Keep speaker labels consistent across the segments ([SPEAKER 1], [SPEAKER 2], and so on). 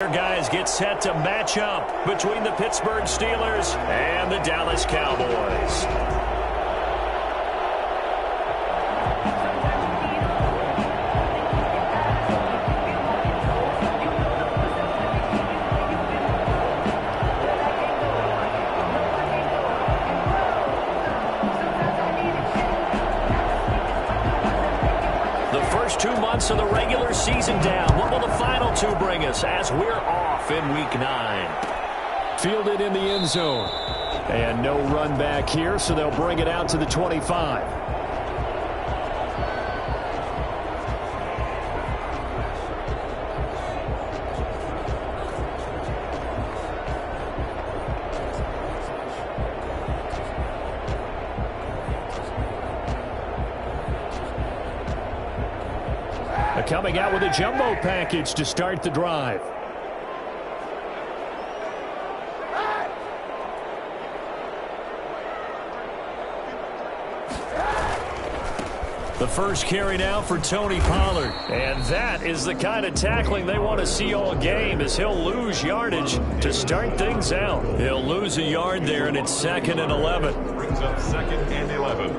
[SPEAKER 1] Guys get set to match up between the Pittsburgh Steelers and the Dallas Cowboys. The first 2 months of the regular season down. What will the final two bring us as we're off in Week 9?
[SPEAKER 2] Fielded in the end zone. And no run back here, so they'll bring it out to the 25. Coming out with a jumbo package to start the drive. The first carry now for Tony Pollard. And that is the kind of tackling they want to see all game, as he'll lose yardage to start things out. He'll lose a yard there, and it's 2nd and 11.
[SPEAKER 3] Brings up 2nd and 11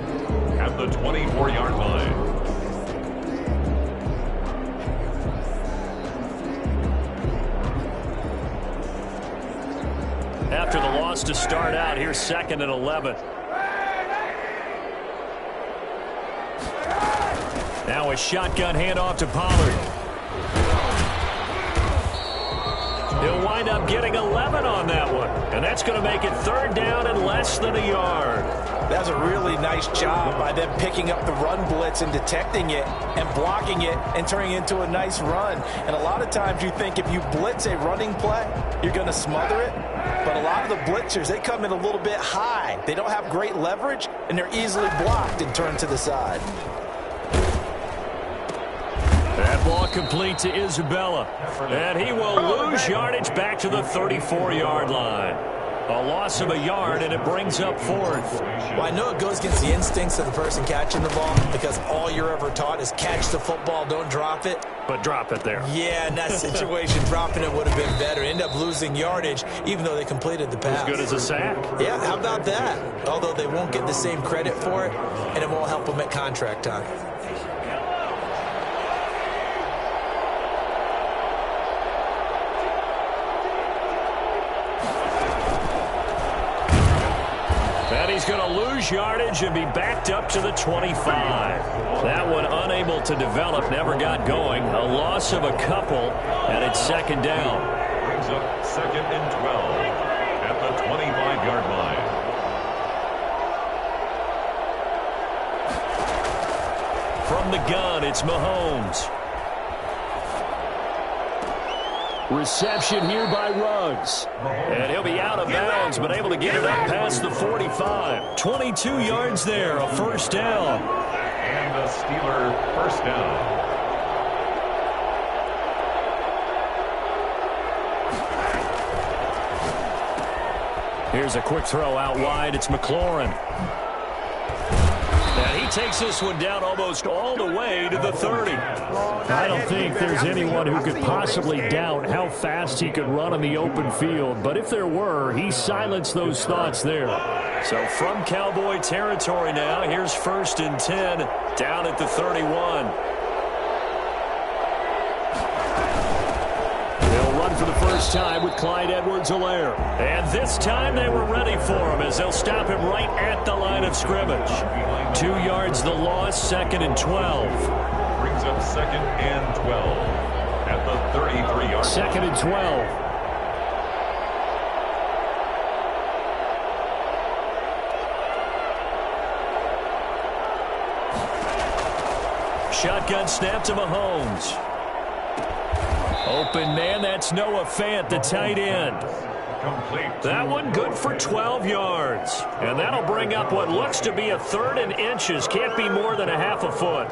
[SPEAKER 3] at the 24-yard line.
[SPEAKER 1] After the loss to start out, here's 2nd and 11. Now a shotgun handoff to Pollard. He'll wind up getting 11 on that one. And that's going to make it 3rd down and less than a yard.
[SPEAKER 4] That's a really nice job by them picking up the run blitz and detecting it and blocking it and turning it into a nice run. And a lot of times you think if you blitz a running play, you're going to smother it. But a lot of the blitzers, they come in a little bit high. They don't have great leverage, and they're easily blocked and turned to the side.
[SPEAKER 1] That ball complete to Isabella. And he will lose yardage back to the 34-yard line. A loss of a yard, and it brings up 4th.
[SPEAKER 4] Well, I know it goes against the instincts of the person catching the ball, because all you're ever taught is catch the football, don't drop it.
[SPEAKER 1] But drop it there.
[SPEAKER 4] Yeah, in that situation, dropping it would have been better. End up losing yardage, even though they completed the pass.
[SPEAKER 1] As good as a sack.
[SPEAKER 4] Yeah, how about that? Although they won't get the same credit for it, and it won't help them at contract time.
[SPEAKER 1] He's going to lose yardage and be backed up to the 25. That one unable to develop, never got going. A loss of a couple, and it's 2nd down.
[SPEAKER 3] Brings up 2nd and 12 at the 25-yard line.
[SPEAKER 1] From the gun, it's Mahomes.
[SPEAKER 2] Reception here by Ruggs.
[SPEAKER 1] And he'll be out of bounds, but able to get it up past the 45. 22 yards there, a 1st down.
[SPEAKER 3] And a Steeler 1st down.
[SPEAKER 1] Here's a quick throw out wide. It's McLaurin. And he takes this one down almost all the way to the 30.
[SPEAKER 2] I don't think there's anyone who could possibly doubt how fast he could run on the open field. But if there were, he silenced those thoughts there.
[SPEAKER 1] So from Cowboy territory now, here's 1st and 10 down at the 31.
[SPEAKER 2] They'll run for the first time with Clyde Edwards-Helaire.
[SPEAKER 1] And this time they were ready for him as they'll stop him right at the line of scrimmage. 2 yards the loss, 2nd and 12.
[SPEAKER 3] Brings up 2nd and 12 at the 33-yard line.
[SPEAKER 2] 2nd and 12.
[SPEAKER 1] Shotgun snap to Mahomes. Open man, that's Noah Fant, the tight end.
[SPEAKER 3] Complete.
[SPEAKER 1] That one good for 12 yards. And that'll bring up what looks to be a 3rd and inches. Can't be more than a half a foot.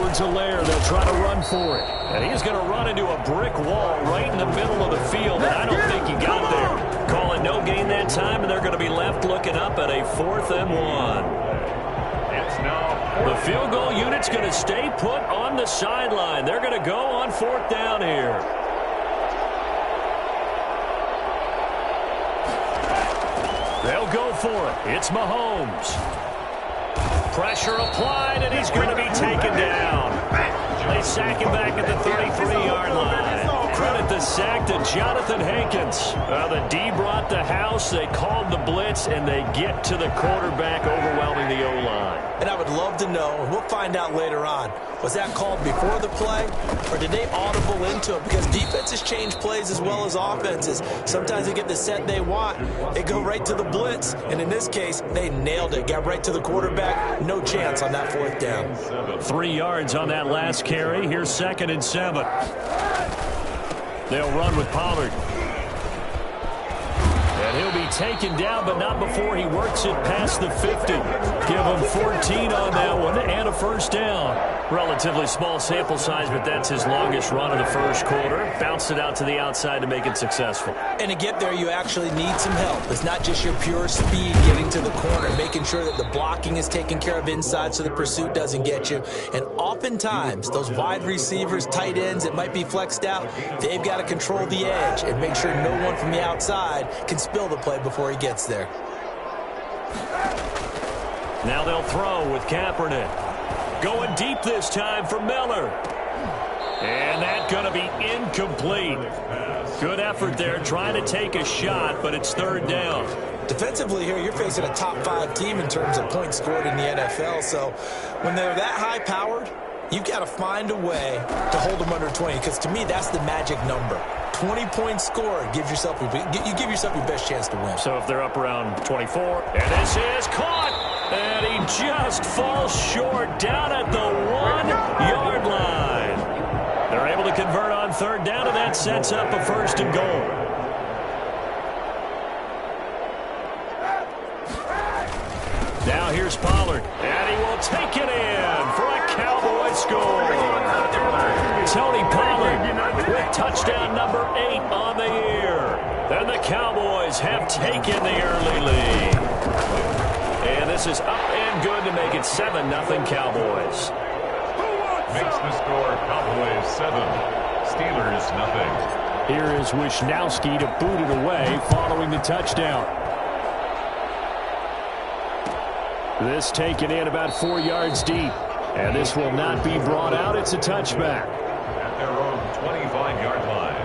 [SPEAKER 2] Edwards-Helaire, they'll try to run for it.
[SPEAKER 1] And he's going to run into a brick wall right in the middle of the field, and I don't think he got there. Calling no gain that time, and they're going to be left looking up at a 4th and 1. The field goal unit's going to stay put on the sideline. They're going to go on 4th down here. They'll go for it. It's Mahomes. Pressure applied, and he's going to be taken down. They sack him back at the 33-yard line. Credit the sack to Jonathan Hankins. The D brought the house. They called the blitz, and they get to the quarterback, overwhelming the O-line.
[SPEAKER 4] And I would love to know, and we'll find out later on, was that called before the play, or did they audible into it? Because defenses change plays as well as offenses. Sometimes they get the set they want. They go right to the blitz, and in this case, they nailed it. Got right to the quarterback. No chance on that 4th down.
[SPEAKER 1] 3 yards on that last carry. Here's 2nd and 7. They'll run with Pollard. And he'll be taken down, but not before he works it past the 50. Give him 14 on that one and a 1st down. Relatively small sample size, but that's his longest run of the 1st quarter. Bounced it out to the outside to make it successful.
[SPEAKER 4] And to get there, you actually need some help. It's not just your pure speed getting to the corner, making sure that the blocking is taken care of inside so the pursuit doesn't get you. And oftentimes, those wide receivers, tight ends that might be flexed out, they've got to control the edge and make sure no one from the outside can spill the play before he gets there.
[SPEAKER 1] Now they'll throw with Kaepernick. Going deep this time for Miller. And that's going to be incomplete. Good effort there trying to take a shot, but it's 3rd down.
[SPEAKER 4] Defensively here, you're facing a top 5 team in terms of points scored in the NFL. So when they're that high-powered, you've got to find a way to hold them under 20, because to me, that's the magic number. 20 points scored, you give yourself your best chance to win.
[SPEAKER 1] So if they're up around 24, and this is caught, and he just falls short down at the 1-yard line. They're able to convert on 3rd down, and that sets up a 1st and goal. Now here's Pollard, and he will take it in for a Cowboy score. Tony Pollard with touchdown number 8 on the year. And the Cowboys have taken the early lead. And this is up and good to make it 7-0 Cowboys.
[SPEAKER 3] Makes the score Cowboys 7, Steelers nothing.
[SPEAKER 2] Here is Wisnowski to boot it away following the touchdown. This taken in about 4 yards deep. And this will not be brought out. It's a touchback.
[SPEAKER 3] At their own 25-yard line.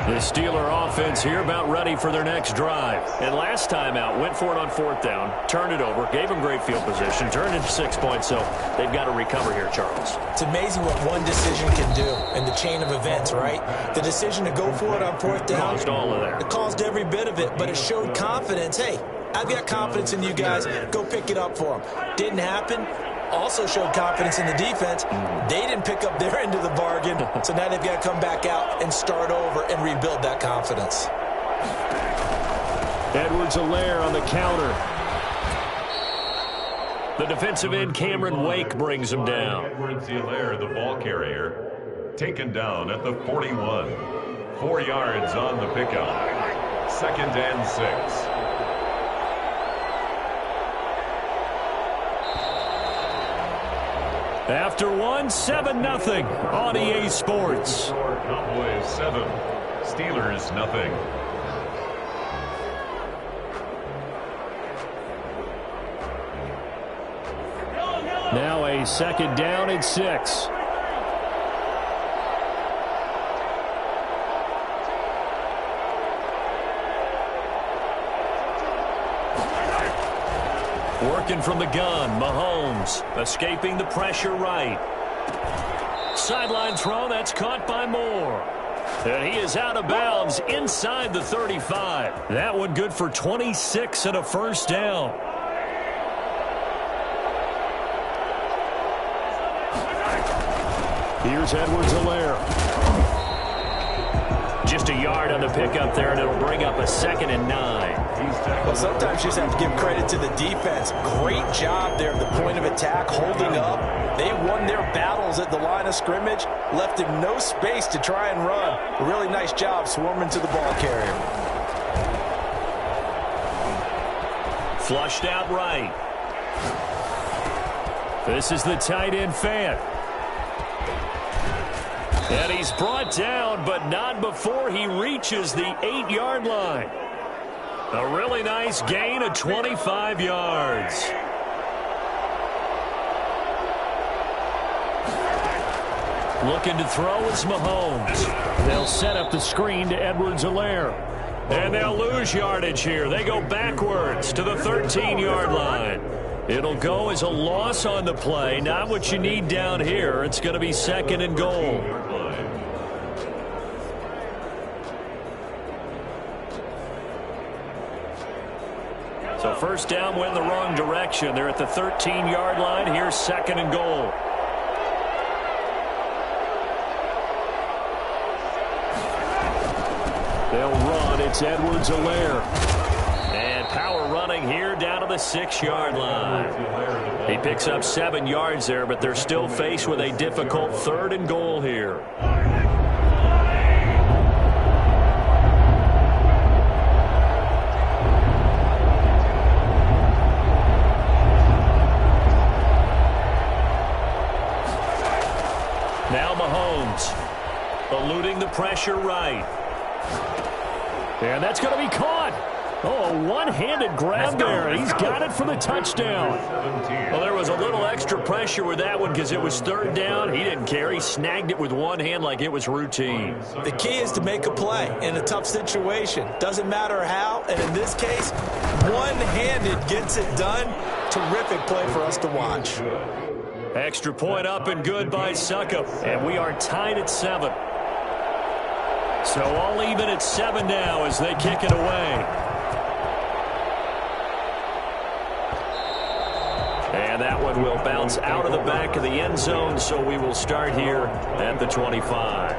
[SPEAKER 1] The Steeler offense here about ready for their next drive. And last time out, went for it on 4th down, turned it over, gave them great field position, turned it into 6 points, so they've got to recover here, Charles.
[SPEAKER 4] It's amazing what one decision can do in the chain of events, right? The decision to go for it on 4th down.
[SPEAKER 1] Caused all of that.
[SPEAKER 4] It caused every bit of it, but it showed confidence. Hey, I've got confidence in you guys. Go pick it up for them. Didn't happen. Also showed confidence in the defense. They didn't pick up their end of the bargain, so now they've got to come back out and start over and rebuild that confidence.
[SPEAKER 2] Edwards-Helaire on the counter.
[SPEAKER 1] The defensive end, Cameron Wake, brings him down.
[SPEAKER 3] Edwards-Helaire, the ball carrier, taken down at the 41. 4 yards on the pickup. 2nd and 6.
[SPEAKER 1] After one, 7-0 on EA Sports.
[SPEAKER 3] Cowboys 7, Steelers nothing.
[SPEAKER 2] Now a 2nd down and 6.
[SPEAKER 1] Working from the gun, Mahomes escaping the pressure right. Sideline throw, that's caught by Moore. And he is out of bounds inside the 35. That one good for 26 and a 1st down.
[SPEAKER 2] Here's Edwards-Helaire.
[SPEAKER 1] Just a yard on the pickup there, and it'll bring up a 2nd and 9.
[SPEAKER 4] Well, sometimes you just have to give credit to the defense. Great job there at the point of attack, holding up. They won their battles at the line of scrimmage, left him no space to try and run. A really nice job swarming to the ball carrier.
[SPEAKER 2] Flushed out right. This is the tight end Fant. And he's brought down, but not before he reaches the 8-yard line. A really nice gain of 25 yards. Looking to throw is Mahomes. They'll set up the screen to Edwards-Helaire. And they'll lose yardage here. They go backwards to the 13-yard line. It'll go as a loss on the play. Not what you need down here. It's going to be 2nd and goal. So first down went the wrong direction. They're at the 13-yard line. Here's 2nd and goal. They'll run. It's Edwards-Helaire. And power running here down to the 6-yard line. He picks up 7 yards there, but they're still faced with a difficult 3rd and goal here. Now Mahomes eluding the pressure right. And that's going to be caught. Oh, a one-handed grab there. He's got it for the touchdown. Well, there was a little extra pressure with that one because it was 3rd down. He didn't care. He snagged it with one hand like it was routine.
[SPEAKER 4] The key is to make a play in a tough situation. Doesn't matter how, and in this case, one-handed gets it done. Terrific play for us to watch.
[SPEAKER 2] Extra point up and good by Succop. And we are tied at 7. So all even at 7 now as they kick it away. And that one will bounce out of the back of the end zone, so we will start here at the 25.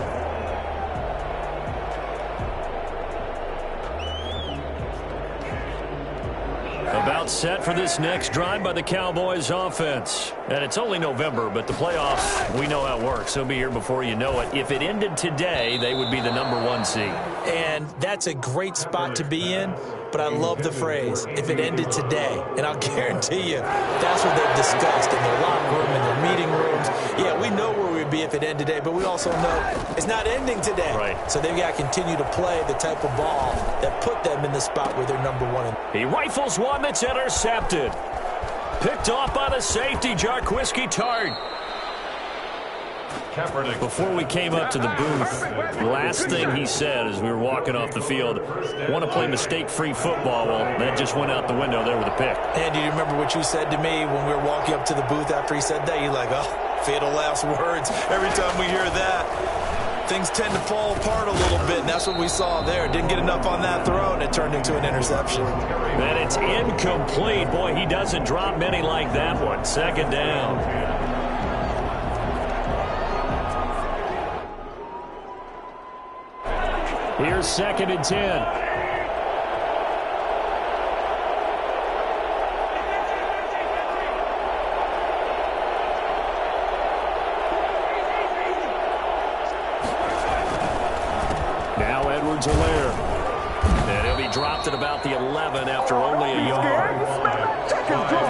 [SPEAKER 2] About set for this next drive by the Cowboys offense. And it's only November, but the playoffs, we know how it works. They'll be here before you know it. If it ended today, they would be the #1 seed.
[SPEAKER 4] And that's a great spot to be in, but I love the phrase, if it ended today. And I'll guarantee you, that's what they've discussed in their locker room, in their meeting rooms. Yeah, we know where we'd be if it ended today, but we also know it's not ending today.
[SPEAKER 2] Right.
[SPEAKER 4] So they've got to continue to play the type of ball that put them in the spot where they're #1.
[SPEAKER 2] He rifles one that's intercepted. Picked off by the safety, Jarquiski Tart. Before we came up to the booth, the last thing he said as we were walking off the field, want to play mistake-free football. Well, that just went out the window there with a pick.
[SPEAKER 4] And do you remember what you said to me when we were walking up to the booth after he said that? You're like, oh, fatal last words. Every time we hear that, things tend to fall apart a little bit, and that's what we saw there. Didn't get enough on that throw, and it turned into an interception.
[SPEAKER 2] And it's incomplete. Boy, he doesn't drop many like that one. 2nd down. Here's 2nd and 10. Now Edwards-Helaire. And he'll be dropped at about the 11 after only a yard.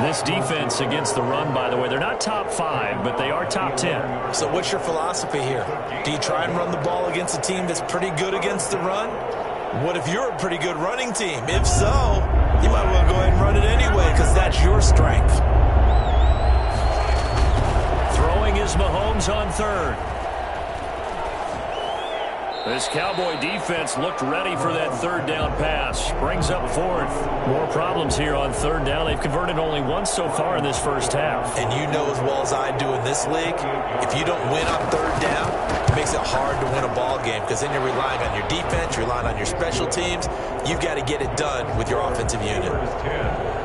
[SPEAKER 2] This defense against the run, by the way, they're not top 5, but they are top 10.
[SPEAKER 4] So what's your philosophy here? Do you try and run the ball against a team that's pretty good against the run? What if you're a pretty good running team? If so, you might well go ahead and run it anyway because that's your strength.
[SPEAKER 2] Throwing is Mahomes on 3rd. This Cowboy defense looked ready for that 3rd down pass. Brings up 4th. More problems here on 3rd down. They've converted only once so far in this first half.
[SPEAKER 4] And you know as well as I do in this league, if you don't win on 3rd down, It makes it hard to win a ball game because then you're relying on your defense, you're relying on your special teams. You've got to get it done with your offensive unit.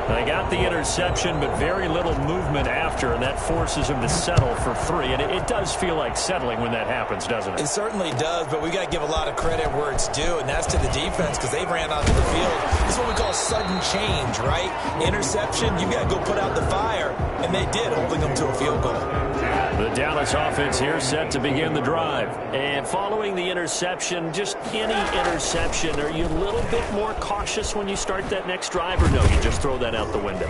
[SPEAKER 2] They got the interception, but very little movement after, and that forces them to settle for 3. And it does feel like settling when that happens, doesn't it?
[SPEAKER 4] It certainly does, but we got to give a lot of credit where it's due, and that's to the defense because they ran onto the field. It's what we call sudden change, right? Interception, you got to go put out the fire, and they did, holding them to a field goal.
[SPEAKER 2] The Dallas offense here set to begin the drive. And following the interception, just any interception, are you a little bit more cautious when you start that next drive, or no, you just throw that out the window?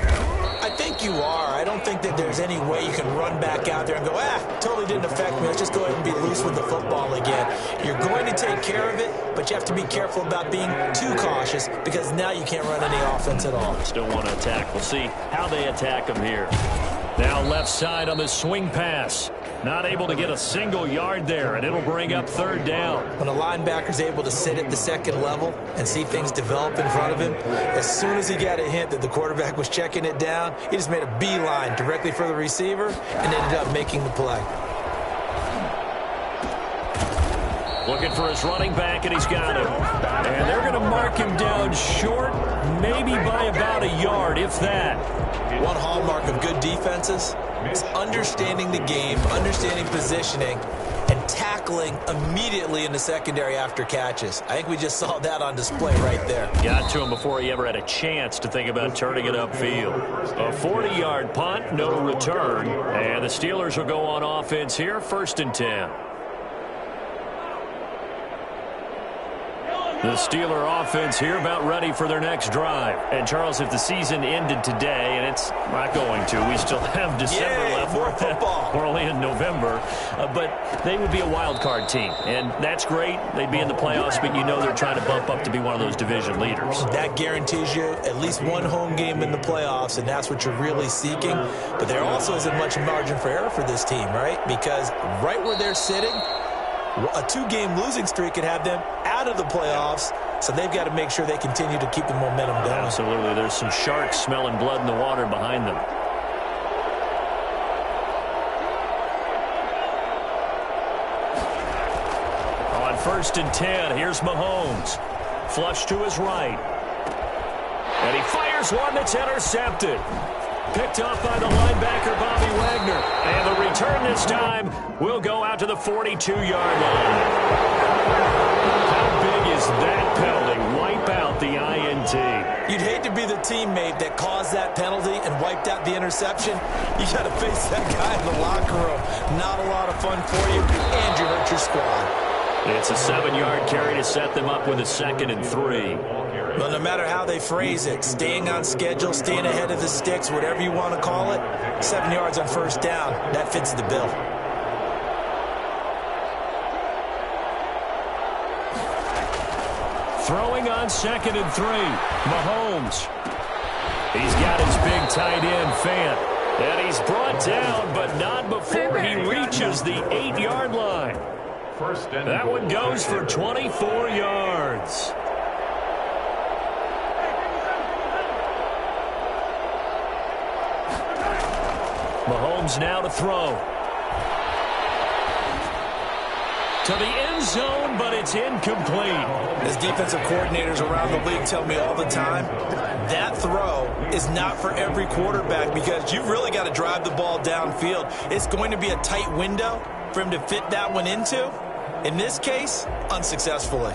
[SPEAKER 4] I think you are. I don't think that there's any way you can run back out there and go, totally didn't affect me. Let's just go ahead and be loose with the football again. You're going to take care of it, but you have to be careful about being too cautious because now you can't run any offense at all.
[SPEAKER 2] Still want to attack. We'll see how they attack them here. Now left side on the swing pass. Not able to get a single yard there, and it'll bring up 3rd down.
[SPEAKER 4] When a linebacker's able to sit at the second level and see things develop in front of him, as soon as he got a hint that the quarterback was checking it down, he just made a beeline directly for the receiver and ended up making the play.
[SPEAKER 2] Looking for his running back, and he's got him. And they're going to mark him down short, maybe by about a yard, if that.
[SPEAKER 4] One hallmark of good defenses is understanding the game, understanding positioning, and tackling immediately in the secondary after catches. I think we just saw that on display right there.
[SPEAKER 2] Got to him before he ever had a chance to think about turning it upfield. A 40-yard punt, no return. And the Steelers will go on offense here, 1st and 10. The Steeler offense here about ready for their next drive. And, Charles, if the season ended today, and it's not going to, we still have December left.
[SPEAKER 4] More football.
[SPEAKER 2] We're only in November. But they would be a wild card team. And that's great. They'd be in the playoffs, but you know they're trying to bump up to be one of those division leaders.
[SPEAKER 4] That guarantees you at least one home game in the playoffs, and that's what you're really seeking. But there also isn't much margin for error for this team, right? Because right where they're sitting, a 2-game losing streak could have them out of the playoffs, so they've got to make sure they continue to keep the momentum going.
[SPEAKER 2] Absolutely. There's some sharks smelling blood in the water behind them. On 1st and 10, here's Mahomes. Flush to his right. And he fires one that's intercepted. Picked off by the linebacker, Bobby Wagner. And the return this time will go out to the 42-yard line. How big is that penalty? Wipe out the INT.
[SPEAKER 4] You'd hate to be the teammate that caused that penalty and wiped out the interception. You got to face that guy in the locker room. Not a lot of fun for you, and you hurt your squad.
[SPEAKER 2] It's a 7-yard carry to set them up with a 2nd and 3.
[SPEAKER 4] Well, no matter how they phrase it, staying on schedule, staying ahead of the sticks, whatever you want to call it, 7 yards on 1st down, that fits the bill.
[SPEAKER 2] Throwing on 2nd and 3. Mahomes. He's got his big tight end, Fant. And he's brought down, but not before he reaches the 8-yard line. That one goes for 24 yards. Mahomes now to throw. To the end zone, but it's incomplete.
[SPEAKER 4] As defensive coordinators around the league tell me all the time, that throw is not for every quarterback because you've really got to drive the ball downfield. It's going to be a tight window for him to fit that one into. In this case, unsuccessfully.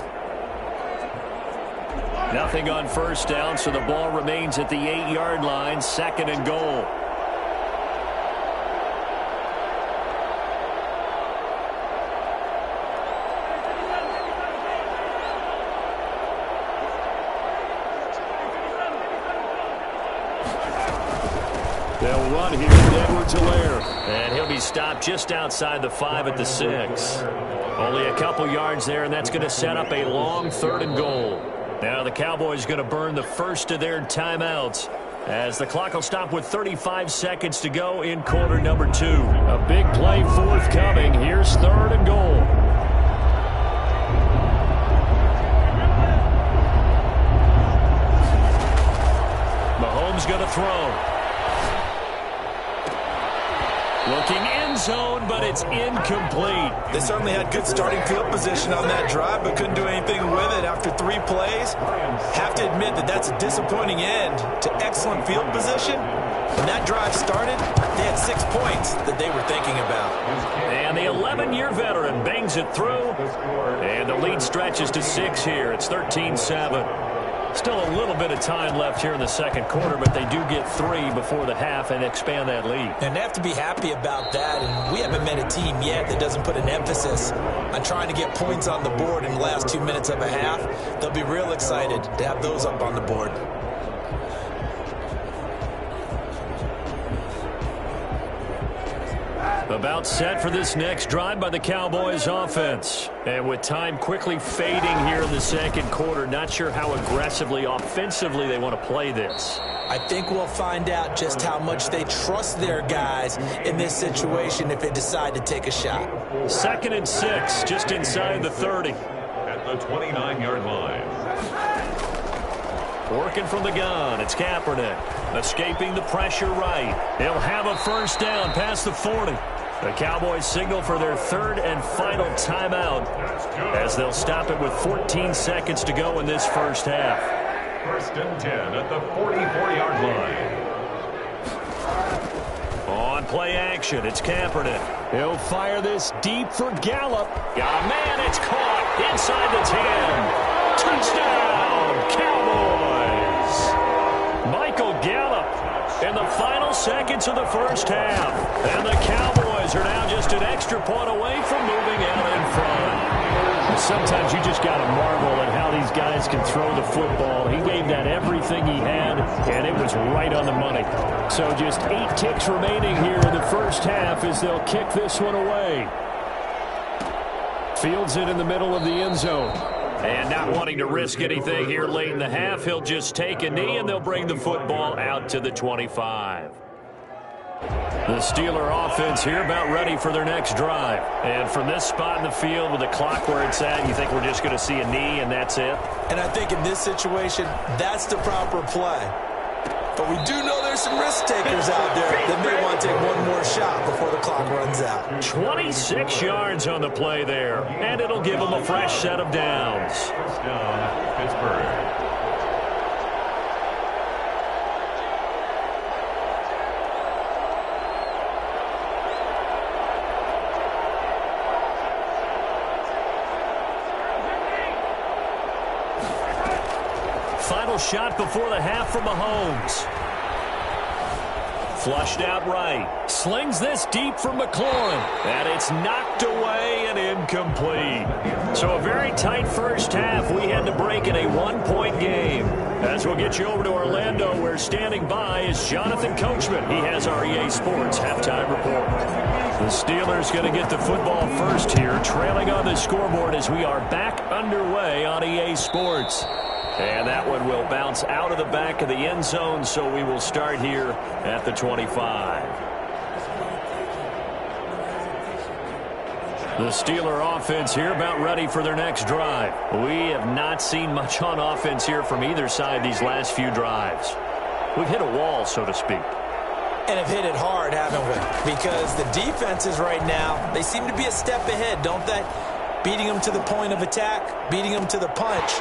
[SPEAKER 2] Nothing on 1st down, so the ball remains at the 8-yard line, 2nd and goal. They'll run here with Edwards-Helaire. And he'll be stopped just outside the 5 at the 6. Only a couple yards there, and that's going to set up a long 3rd and goal. Now the Cowboys going to burn the first of their timeouts as the clock will stop with 35 seconds to go in quarter number 2. A big play forthcoming. Here's 3rd and goal. Mahomes going to throw. Looking end zone, but it's incomplete.
[SPEAKER 4] They certainly had good starting field position on that drive, but couldn't do anything with it after 3 plays. Have to admit that that's a disappointing end to excellent field position. When that drive started, they had 6 points that they were thinking about.
[SPEAKER 2] And the 11-year veteran bangs it through. And the lead stretches to 6 here. It's 13-7. Still a little bit of time left here in the second quarter, but they do get 3 before the half and expand that lead.
[SPEAKER 4] And they have to be happy about that. And we haven't met a team yet that doesn't put an emphasis on trying to get points on the board in the last 2 minutes of a half. They'll be real excited to have those up on the board.
[SPEAKER 2] About set for this next drive by the Cowboys offense. And with time quickly fading here in the second quarter, not sure how aggressively, offensively they want to play this.
[SPEAKER 4] I think we'll find out just how much they trust their guys in this situation if they decide to take a shot.
[SPEAKER 2] 2nd and 6, just inside the 30.
[SPEAKER 3] At the 29-yard line.
[SPEAKER 2] Working from the gun, it's Kaepernick. Escaping the pressure right. He'll have a first down past the 40. The Cowboys signal for their 3rd and final timeout as they'll stop it with 14 seconds to go in this first half.
[SPEAKER 3] 1st and 10 at the 44-yard line.
[SPEAKER 2] On play action, it's Kaepernick. He'll fire this deep for Gallup. Got a man, it's caught inside the 10. Touchdown, Cowboys! Michael Gallup in the final seconds of the first half. And the Cowboys are now just an extra point away from moving out in front. Sometimes you just got to marvel at how these guys can throw the football. He gave that everything he had, and it was right on the money. So just 8 ticks remaining here in the first half as they'll kick this one away. Fields it in the middle of the end zone. And not wanting to risk anything here late in the half, he'll just take a knee, and they'll bring the football out to the 25. The Steeler offense here about ready for their next drive. And from this spot in the field with the clock where it's at, you think we're just going to see a knee and that's it?
[SPEAKER 4] And I think in this situation, that's the proper play. But we do know there's some risk takers out there that may want to take one more shot before the clock runs out.
[SPEAKER 2] 26 yards on the play there, and it'll give them a fresh set of downs.
[SPEAKER 3] First down, Pittsburgh.
[SPEAKER 2] Final shot before the half from Mahomes. Flushed out right. Slings this deep for McLaurin. And it's knocked away and incomplete. So a very tight first half. We had to break in a 1-point game. As we'll get you over to Orlando, where standing by is Jonathan Coachman. He has our EA Sports halftime report. The Steelers going to get the football first here, trailing on the scoreboard as we are back underway on EA Sports. And that one will bounce out of the back of the end zone, so we will start here at the 25. The Steeler offense here about ready for their next drive. We have not seen much on offense here from either side these last few drives. We've hit a wall, so to speak.
[SPEAKER 4] And have hit it hard, haven't we? Because the defenses right now, they seem to be a step ahead, don't they? Beating them to the point of attack, beating them to the punch.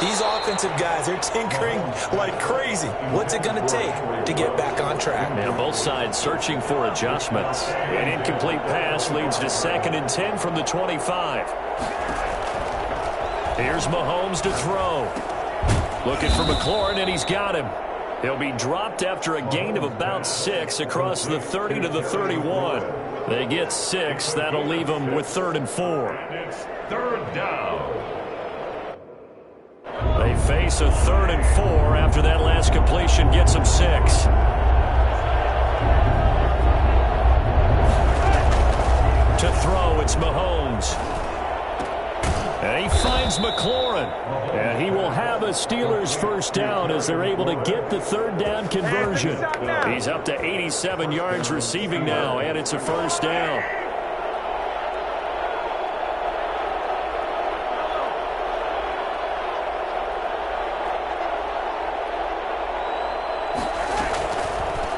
[SPEAKER 4] These offensive guys, they're tinkering like crazy. What's it going to take to get back on track?
[SPEAKER 2] And both sides searching for adjustments. An incomplete pass leads to 2nd and 10 from the 25. Here's Mahomes to throw. Looking for McLaurin, and he's got him. He'll be dropped after a gain of about 6 across the 30 to the 31. They get 6. That'll leave them with 3rd and 4.
[SPEAKER 3] It's 3rd down.
[SPEAKER 2] They face a 3rd and 4 after that last completion gets them 6. To throw, it's Mahomes. And he finds McLaurin. And he will have a Steelers first down as they're able to get the 3rd down conversion. He's up to 87 yards receiving now, and it's a first down.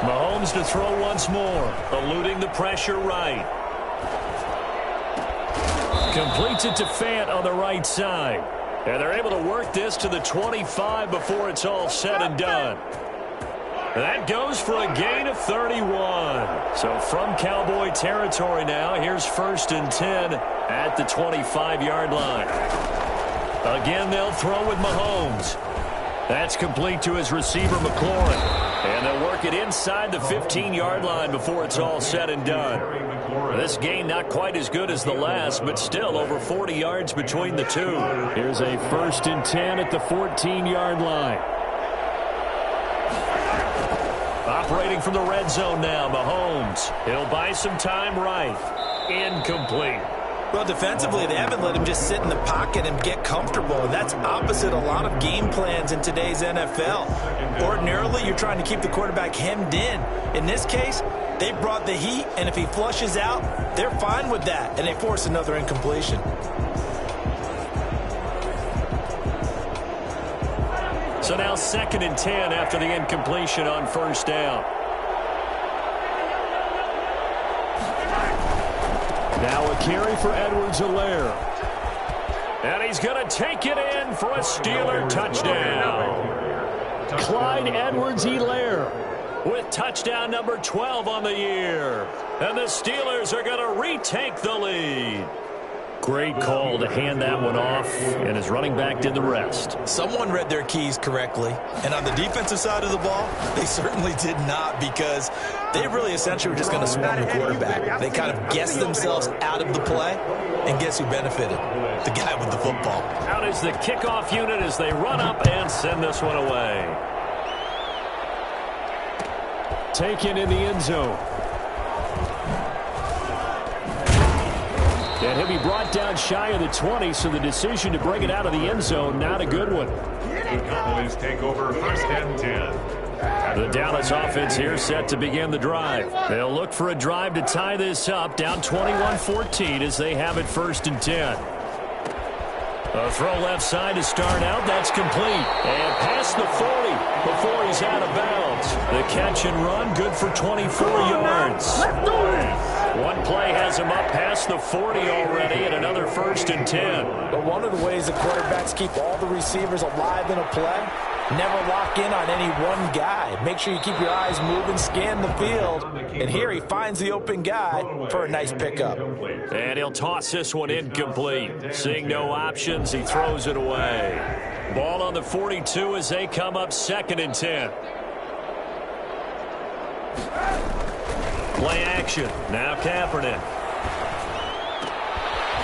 [SPEAKER 2] Mahomes to throw once more, eluding the pressure right. Completes it to Fant on the right side. And they're able to work this to the 25 before it's all said and done. That goes for a gain of 31. So from Cowboy territory now, here's 1st and 10 at the 25-yard line. Again, they'll throw with Mahomes. That's complete to his receiver, McLaurin. And they'll work it inside the 15-yard line before it's all said and done. This gain not quite as good as the last, but still over 40 yards between the two. Here's a 1st and 10 at the 14-yard line. Operating from the red zone now, Mahomes. He'll buy some time right. Incomplete.
[SPEAKER 4] Well, defensively, they haven't let him just sit in the pocket and get comfortable. And that's opposite a lot of game plans in today's NFL. Ordinarily, you're trying to keep the quarterback hemmed in. In this case, they brought the heat, and if he flushes out, they're fine with that, and they force another incompletion.
[SPEAKER 2] So now 2nd and 10 after the incompletion on 1st down. Now a carry for Edwards-Helaire. And he's going to take it in for a Steeler touchdown. Clyde Edwards-Helaire with touchdown number 12 on the year. And the Steelers are going to retake the lead. Great call to hand that one off, and his running back did the rest.
[SPEAKER 4] Someone read their keys correctly, and on the defensive side of the ball, they certainly did not, because they really essentially were just going to swarm the quarterback. They kind of guessed themselves out of the play, and guess who benefited? The guy with the football.
[SPEAKER 2] Out is the kickoff unit as they run up and send this one away. Taken in the end zone. And he'll be brought down shy of the 20, so the decision to bring it out of the end zone, not a good one.
[SPEAKER 3] The Cowboys take over 1st and 10.
[SPEAKER 2] The Dallas offense here set to begin the drive. They'll look for a drive to tie this up, down 21-14 as they have it 1st and 10. A throw left side to start out. That's complete. And past the 40 before he's out of bounds. The catch and run, good for 24 yards. One play has him up past the 40 already, and another 1st and 10.
[SPEAKER 4] But one of the ways the quarterbacks keep all the receivers alive in a play, never lock in on any one guy. Make sure you keep your eyes moving, scan the field. And here he finds the open guy for a nice pickup.
[SPEAKER 2] And he'll toss this one incomplete. Seeing no options, he throws it away. Ball on the 42 as they come up 2nd and 10. Play action. Now Kaepernick.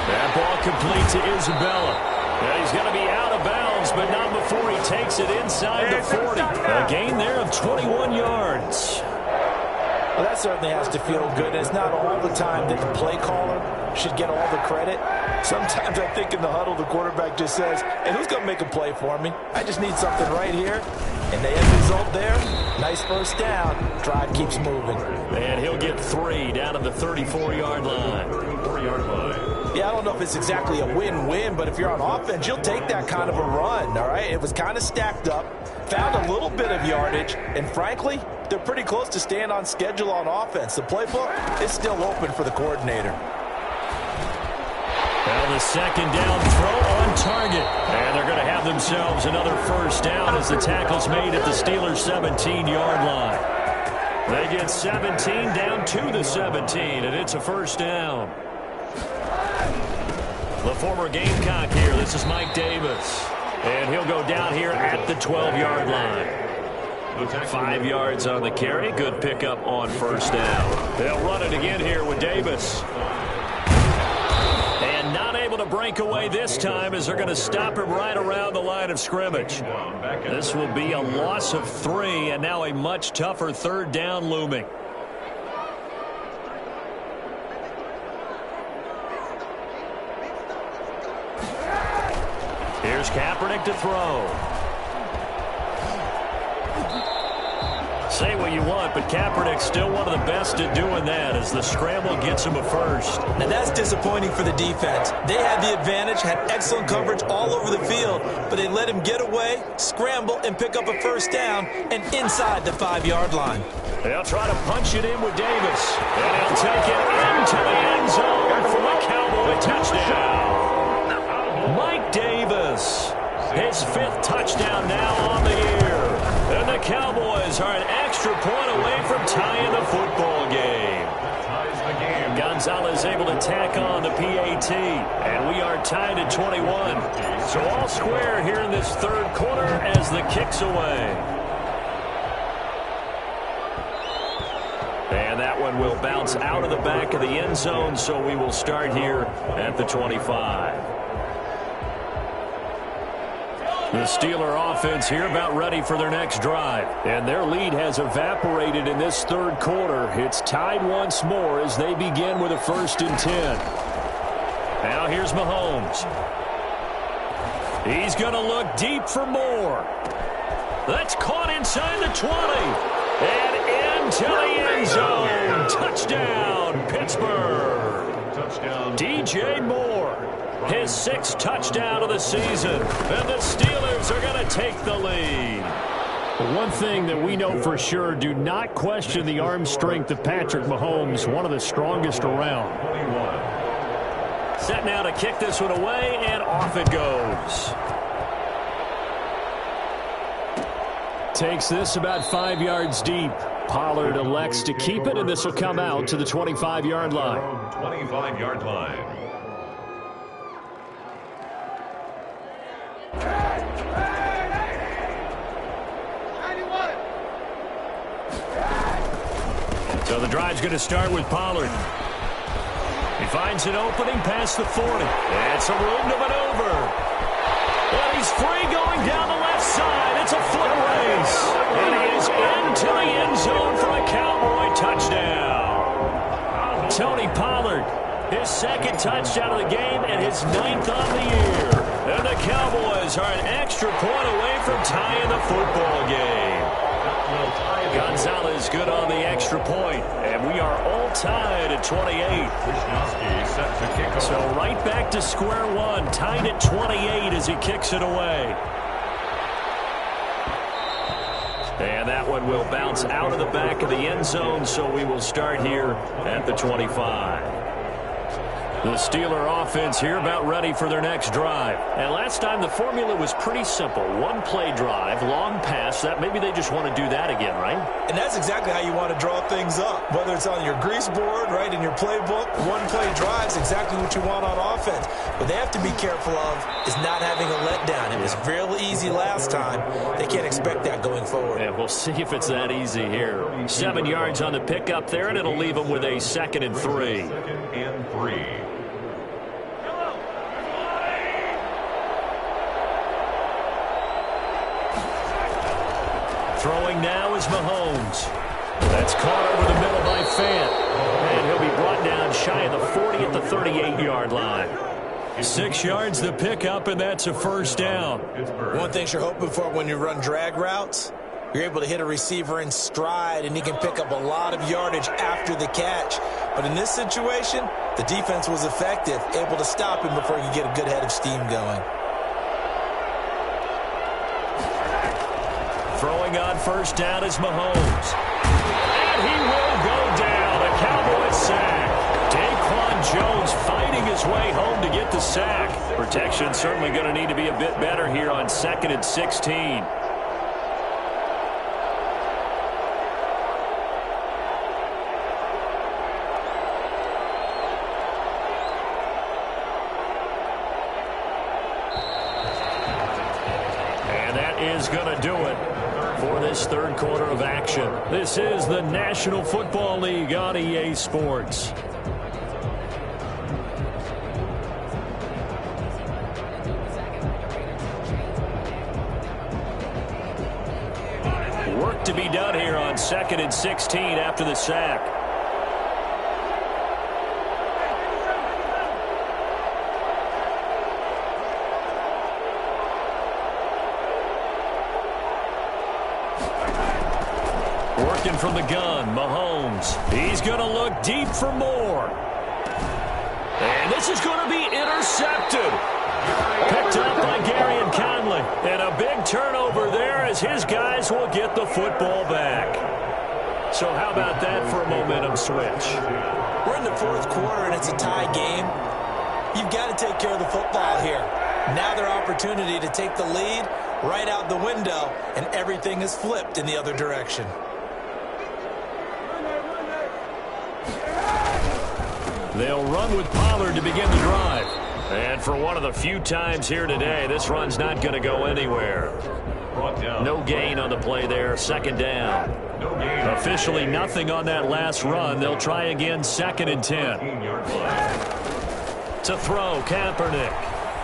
[SPEAKER 2] That ball complete to Isabella. And he's going to be out of bounds, but not before he takes it inside the 40. A gain there of 21 yards.
[SPEAKER 4] Well, that certainly has to feel good. It's not all the time that the play caller should get all the credit. Sometimes I think in the huddle, the quarterback just says, hey, who's going to make a play for me? I just need something right here. And the end result there, nice 1st down. Drive keeps moving.
[SPEAKER 2] And he'll get 3 down to the 34-yard line.
[SPEAKER 3] 34-yard line.
[SPEAKER 4] Yeah, I don't know if it's exactly a win-win, but if you're on offense, you'll take that kind of a run, all right? It was kind of stacked up, found a little bit of yardage, and frankly, they're pretty close to staying on schedule on offense. The playbook is still open for the coordinator.
[SPEAKER 2] Well, the 2nd down throw on target. And they're going to have themselves another 1st down as the tackle's made at the Steelers' 17-yard line. They get 17 down to the 17, and it's a 1st down. The former Gamecock here. This is Mike Davis. And he'll go down here at the 12-yard line. 5 yards on the carry. Good pickup on 1st down. They'll run it again here with Davis. And not able to break away this time as they're going to stop him right around the line of scrimmage. This will be a loss of 3, and now a much tougher 3rd down looming. Here's Kaepernick to throw. Say what you want, but Kaepernick's still one of the best at doing that as the scramble gets him a 1st.
[SPEAKER 4] Now that's disappointing for the defense. They had the advantage, had excellent coverage all over the field, but they let him get away, scramble, and pick up a 1st down, and inside the 5-yard line.
[SPEAKER 2] They'll try to punch it in with Davis. And he'll take it into the end zone for a Cowboy touchdown. Mike Davis, his 5th touchdown now on the year. And the Cowboys are an extra point away from tying the football game. Gonzalez able to tack on the PAT. And we are tied at 21. So all square here in this 3rd quarter as the kick's away. And that one will bounce out of the back of the end zone, so we will start here at the 25. The Steeler offense here about ready for their next drive. And their lead has evaporated in this 3rd quarter. It's tied once more as they begin with a 1st and 10. Now here's Mahomes. He's going to look deep for more. That's caught inside the 20. And into the end zone. Touchdown, Pittsburgh.
[SPEAKER 3] Touchdown.
[SPEAKER 2] DJ Moore, his 6th touchdown of the season. And the Steelers are going to take the lead. One thing that we know for sure, do not question the arm strength of Patrick Mahomes, one of the strongest around.
[SPEAKER 3] 21.
[SPEAKER 2] Set now to kick this one away, and off it goes. Takes this about 5 yards deep. Pollard elects to keep it, and this will come out to the 25-yard line.
[SPEAKER 3] 25-yard line.
[SPEAKER 2] So the drive's going to start with Pollard. He finds an opening past the 40. It's a room to maneuver. And he's free going down the left side. It's a foot race. And he is into the end zone for a Cowboy touchdown. Tony Pollard, his 2nd touchdown of the game and his 9th on the year. And the Cowboys are an extra point away from tying the football game. Gonzalez good on the extra point, and we are all tied at 28. So right back to square one, tied at 28 as he kicks it away. And that one will bounce out of the back of the end zone, so we will start here at the 25. The Steeler offense here about ready for their next drive. And last time the formula was pretty simple. 1-play drive, long pass. That maybe they just want to do that again, right?
[SPEAKER 4] And that's exactly how you want to draw things up. Whether it's on your grease board, right, in your playbook, 1-play drive is exactly what you want on offense. What they have to be careful of is not having a letdown. It was real easy last time. They can't expect that going forward.
[SPEAKER 2] Yeah, we'll see if it's that easy here. 7 yards on the pickup there, and it'll leave them with a 2nd and 3.
[SPEAKER 3] 2nd and 3.
[SPEAKER 2] Throwing now is Mahomes. That's caught over the middle by Fant. And he'll be brought down shy of the 40 at the 38-yard line. 6 yards the pickup, and that's a 1st down.
[SPEAKER 4] One thing you're hoping for when you run drag routes, you're able to hit a receiver in stride, and he can pick up a lot of yardage after the catch. But in this situation, the defense was effective, able to stop him before he could get a good head of steam going.
[SPEAKER 2] Throwing on 1st down is Mahomes. And he will go down. A Cowboys sack. Daquan Jones fighting his way home to get the sack. Protection certainly going to need to be a bit better here on 2nd and 16. And that is going to do it for this 3rd quarter of action. This is the National Football League on EA Sports. Work to be done here on 2nd and 16 after the sack. Working from the gun, Mahomes. He's going to look deep for more. And this is going to be intercepted. Picked up by Gary and Conley. And a big turnover there as his guys will get the football back. So how about that for a momentum switch?
[SPEAKER 4] We're in the fourth quarter, and it's a tie game. You've got to take care of the football here. Now their opportunity to take the lead right out the window, and everything is flipped in the other direction.
[SPEAKER 2] They'll run with Pollard to begin the drive. And for one of the few times here today, this run's not going to go anywhere. No gain on the play there, second down. Officially nothing on that last run. They'll try again, 2nd and 10. To throw, Kaepernick.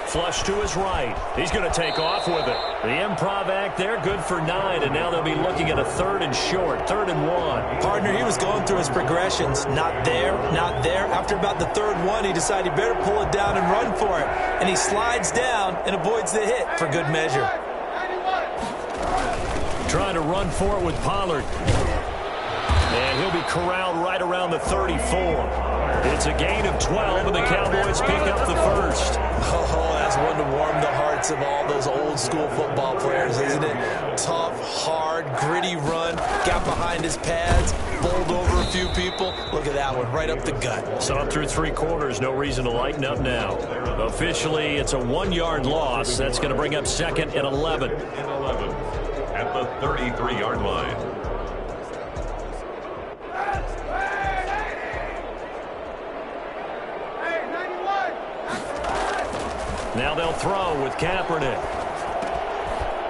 [SPEAKER 2] Flush to his right. He's going to take off with it. The improv act there, good for 9, and now they'll be looking at a 3rd and short, 3rd and 1.
[SPEAKER 4] Partner, he was going through his progressions. Not there, not there. After about the 3rd one, he decided he better pull it down and run for it. And he slides down and avoids the hit for good measure.
[SPEAKER 2] Trying to run for it with Pollard. And he'll be corralled right around the 34. It's a gain of 12, and the Cowboys pick up the first.
[SPEAKER 4] Oh, that's one to warm the hearts of all those old-school football players, isn't it? Tough, hard, gritty run. Got behind his pads, bowled over a few people. Look at that one, right up the gut.
[SPEAKER 2] So through 3 quarters, no reason to lighten up now. Officially, it's a 1-yard loss. That's going to bring up 2nd and 11.
[SPEAKER 3] At the 33-yard line.
[SPEAKER 2] Now they'll throw with Kaepernick.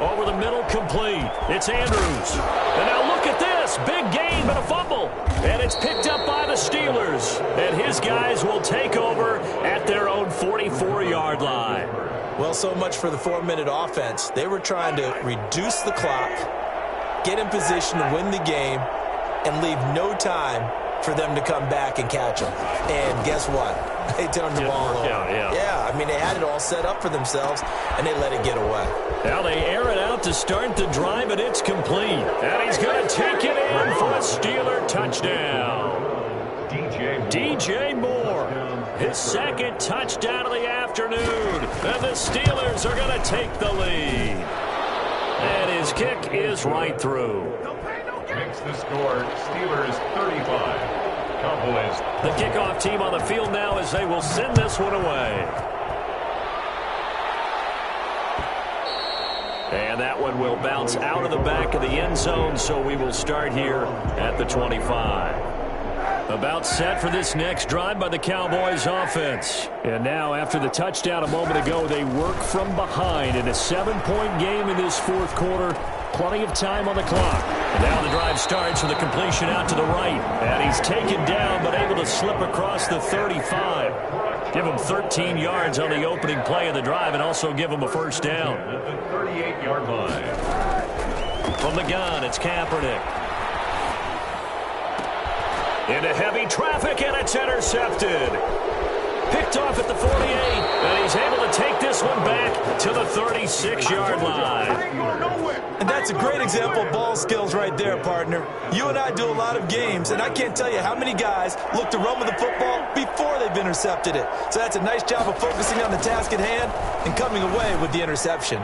[SPEAKER 2] Over the middle, complete. It's Andrews. And now look at this. Big gain, but a fumble. And it's picked up by the Steelers. And his guys will take over at their own 44-yard line.
[SPEAKER 4] Well, so much for the 4-minute offense. They were trying to reduce the clock, get in position to win the game, and leave no time for them to come back and catch them. And guess what? They turned the ball over. Yeah, I mean, they had it all set up for themselves, and they let it get away.
[SPEAKER 2] Now they air it out to start the drive, and it's complete. And he's going to take it in for a Steeler touchdown. DJ Moore, his 2nd touchdown of the afternoon. And the Steelers are going to take the lead. And his kick is right through.
[SPEAKER 3] Makes the score Steelers 35. Cowboys.
[SPEAKER 2] The kickoff team on the field now as they will send this one away. And that one will bounce out of the back of the end zone, so we will start here at the 25. About set for this next drive by the Cowboys offense. And now after the touchdown a moment ago, they work from behind in a 7-point game in this 4th quarter. Plenty of time on the clock. And now the drive starts with a completion out to the right. And he's taken down but able to slip across the 35. Give him 13 yards on the opening play of the drive and also give him a first down.
[SPEAKER 3] At the 38-yard line.
[SPEAKER 2] From the gun, it's Kaepernick. Into heavy traffic, and it's intercepted. Picked off at the 48, and he's able to take this one back to the 36-yard line.
[SPEAKER 4] And that's a great example of ball skills right there, partner. You and I do a lot of games, and I can't tell you how many guys look to run with the football before they've intercepted it. So that's a nice job of focusing on the task at hand and coming away with the interception.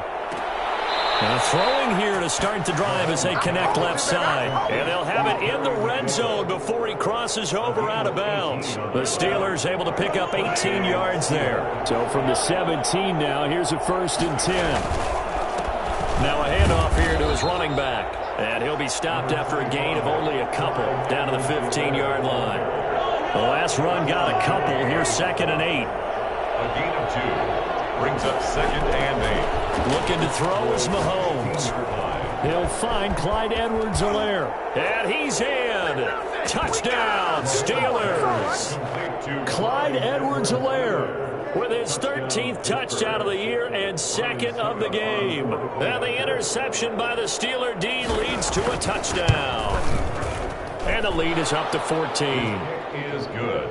[SPEAKER 2] Now throwing here to start the drive as they connect left side. And they'll have it in the red zone before he crosses over out of bounds. The Steelers able to pick up 18 yards there. So from the 17 now, here's a 1st and 10. Now a handoff here to his running back. And he'll be stopped after a gain of only a couple down to the 15-yard line. The last run got a couple. Here's 2nd and 8.
[SPEAKER 3] A gain of 2. Brings up 2nd and 8.
[SPEAKER 2] Looking to throw is Mahomes. He'll find Clyde Edwards-Helaire. And he's in. Touchdown, Steelers. Clyde Edwards-Helaire with his 13th touchdown of the year and 2nd of the game. And the interception by the Steeler D leads to a touchdown. And the lead is up to 14.
[SPEAKER 3] Is good.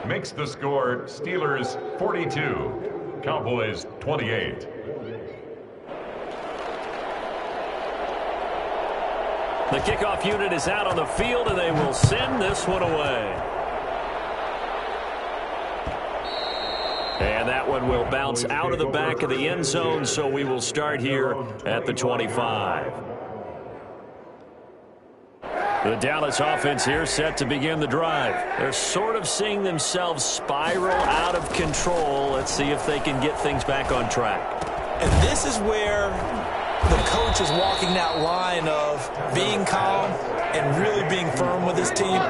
[SPEAKER 3] Makes the score Steelers 42. Cowboys 28.
[SPEAKER 2] The kickoff unit is out on the field, and they will send this one away. And that one will bounce out of the back of the end zone, so we will start here at the 25. The Dallas offense here set to begin the drive. They're sort of seeing themselves spiral out of control. Let's see if they can get things back on track.
[SPEAKER 4] And this is where the coach is walking that line of being calm and really being firm with his team.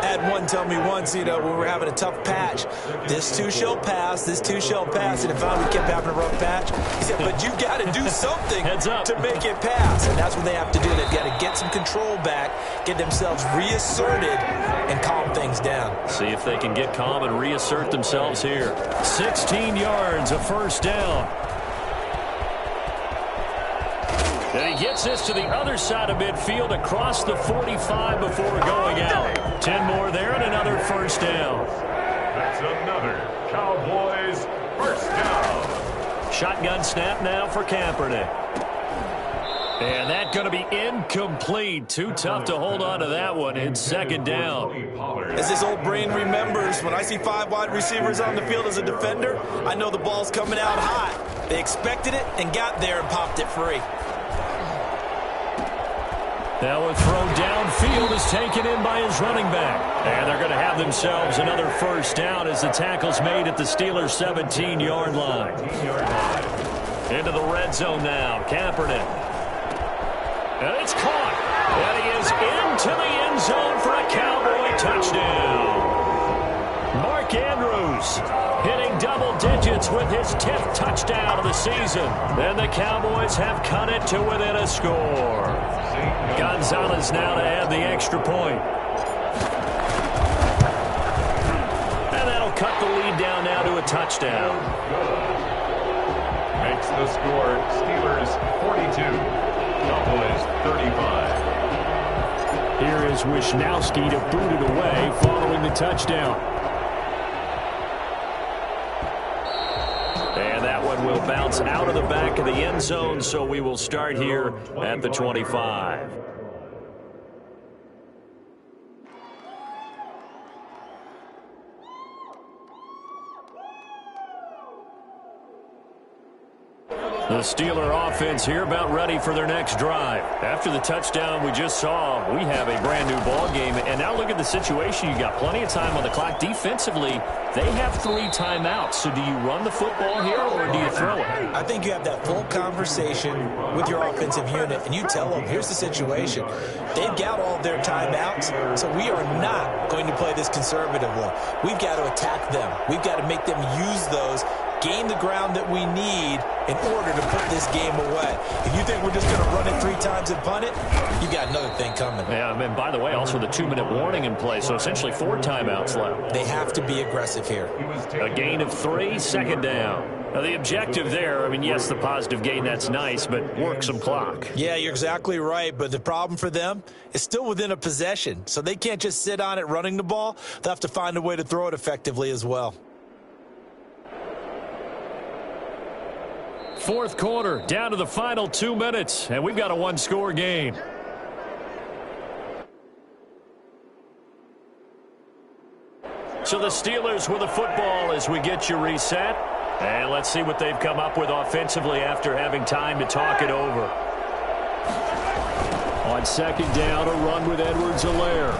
[SPEAKER 4] I had one tell me once, when we were having a tough patch, this too shall pass, this too shall pass, and if finally we kept having a rough patch, he said, but you got to do something to make it pass, and that's what they have to do. They've got to get some control back, get themselves reasserted, and calm things down.
[SPEAKER 2] See if they can get calm and reassert themselves here. 16 yards, a first down. And he gets this to the other side of midfield across the 45 before going out. 10 more there and another first down.
[SPEAKER 3] That's another Cowboys first down.
[SPEAKER 2] Shotgun snap now for Kaepernick. And that's going to be incomplete. Too tough to hold on to that one. It's second down.
[SPEAKER 4] As his old brain remembers, when I see 5 wide receivers on the field as a defender, I know the ball's coming out hot. They expected it and got there and popped it free.
[SPEAKER 2] Now a throw downfield is taken in by his running back. And they're going to have themselves another first down as the tackle's made at the Steelers' 17-yard line. Into the red zone now, Kaepernick. And it's caught. And he is into the end zone for a Cowboy touchdown. Mark Andrews hitting double digits with his 10th touchdown of the season. And the Cowboys have cut it to within a score. Gonzalez now to add the extra point. And that'll cut the lead down now to a touchdown.
[SPEAKER 3] Makes the score Steelers 42, Cowboys 35.
[SPEAKER 2] Here is Wisnowski to boot it away following the touchdown. And that one will bounce out of the back of the end zone, so we will start here at the 25. The Steeler offense here about ready for their next drive. After the touchdown we just saw, we have a brand new ball game. And now look at the situation. You got plenty of time on the clock. Defensively, they have 3 timeouts. So do you run the football here or do you throw it?
[SPEAKER 4] I think you have that full conversation with your offensive unit, and you tell them, here's the situation. They've got all their timeouts, so we are not going to play this conservatively. We've got to attack them. We've got to make them use those, gain the ground that we need in order to put this game away. If you think we're just going to run it 3 times and punt it, you got another thing coming.
[SPEAKER 2] Yeah, and by the way, also the 2-minute warning in play, so essentially 4 timeouts left.
[SPEAKER 4] They have to be aggressive here.
[SPEAKER 2] A gain of 3, second down. Now, the objective there, I mean, yes, the positive gain, that's nice, but work some clock.
[SPEAKER 4] Yeah, you're exactly right, but the problem for them is still within a possession, so they can't just sit on it running the ball. They'll have to find a way to throw it effectively as well.
[SPEAKER 2] Fourth quarter, down to the final 2 minutes, and we've got a 1-score game. So the Steelers with the football as we get you reset. And let's see what they've come up with offensively after having time to talk it over. On second down, a run with Edwards-Helaire.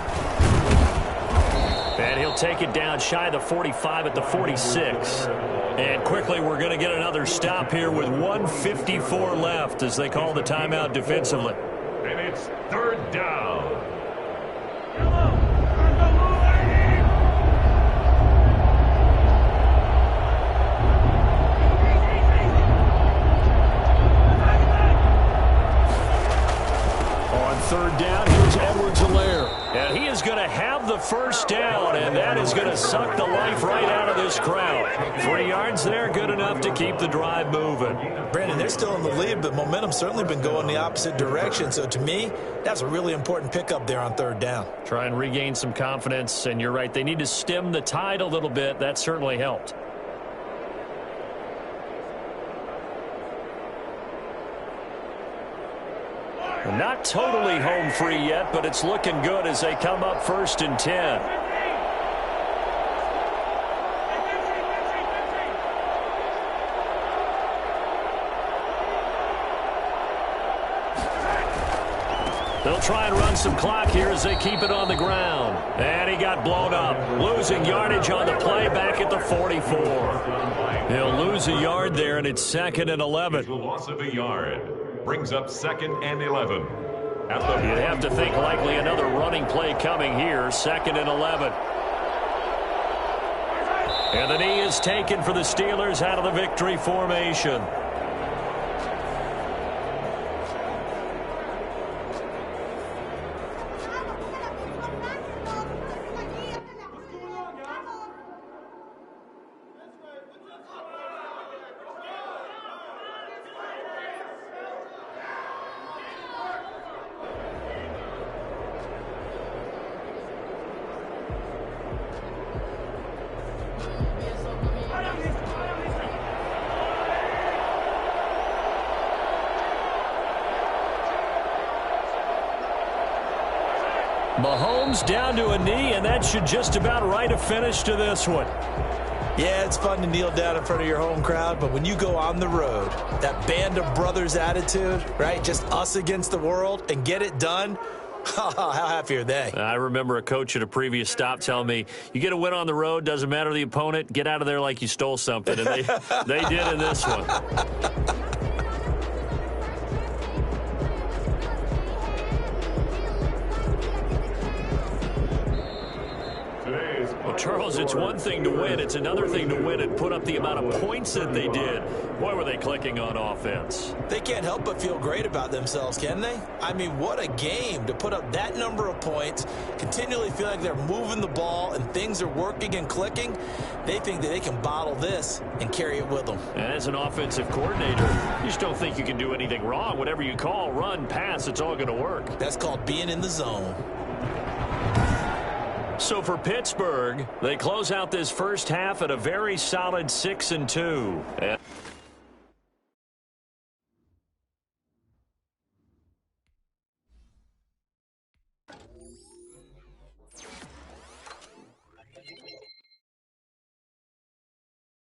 [SPEAKER 2] And he'll take it down shy of the 45 at the 46. And quickly, we're going to get another stop here with 1:54 left as they call the timeout defensively.
[SPEAKER 3] And it's third down.
[SPEAKER 2] Third down, here's Edwards-Helaire. And he is going to have the first down, and that is going to suck the life right out of this crowd. 3 yards there, good enough to keep the drive moving.
[SPEAKER 4] Brandon, they're still in the lead, but momentum's certainly been going the opposite direction. So to me, that's a really important pickup there on third down.
[SPEAKER 2] Try and regain some confidence, and you're right, they need to stem the tide a little bit. That certainly helped. Not totally home free yet, but it's looking good as they come up 1st and 10.
[SPEAKER 1] They'll try and run some clock here as they keep it on the ground. And he got blown up, losing yardage on the play back at the 44. He'll lose a yard there, and it's 2nd and 11.
[SPEAKER 3] The loss of a yard brings up 2nd and 11.
[SPEAKER 1] You'd have to think likely another running play coming here, 2nd and 11. And the knee is taken for the Steelers out of the victory formation. Mahomes down to a knee, and that should just about write a finish to this one.
[SPEAKER 4] Yeah, it's fun to kneel down in front of your home crowd, but when you go on the road, that band of brothers attitude, right, just us against the world, and get it done, how happy are they?
[SPEAKER 1] I remember a coach at a previous stop telling me, you get a win on the road, doesn't matter the opponent, get out of there like you stole something, and they did in this one. Charles, it's one thing to win. It's another thing to win and put up the amount of points that they did. Boy, were they clicking on offense.
[SPEAKER 4] They can't help but feel great about themselves, can they? I mean, what a game to put up that number of points, continually feel like they're moving the ball and things are working and clicking. They think that they can bottle this and carry it with them.
[SPEAKER 1] And as an offensive coordinator, you just don't think you can do anything wrong. Whatever you call, run, pass, it's all going to work.
[SPEAKER 4] That's called being in the zone.
[SPEAKER 1] So for Pittsburgh, they close out this first half at a very solid 6-2.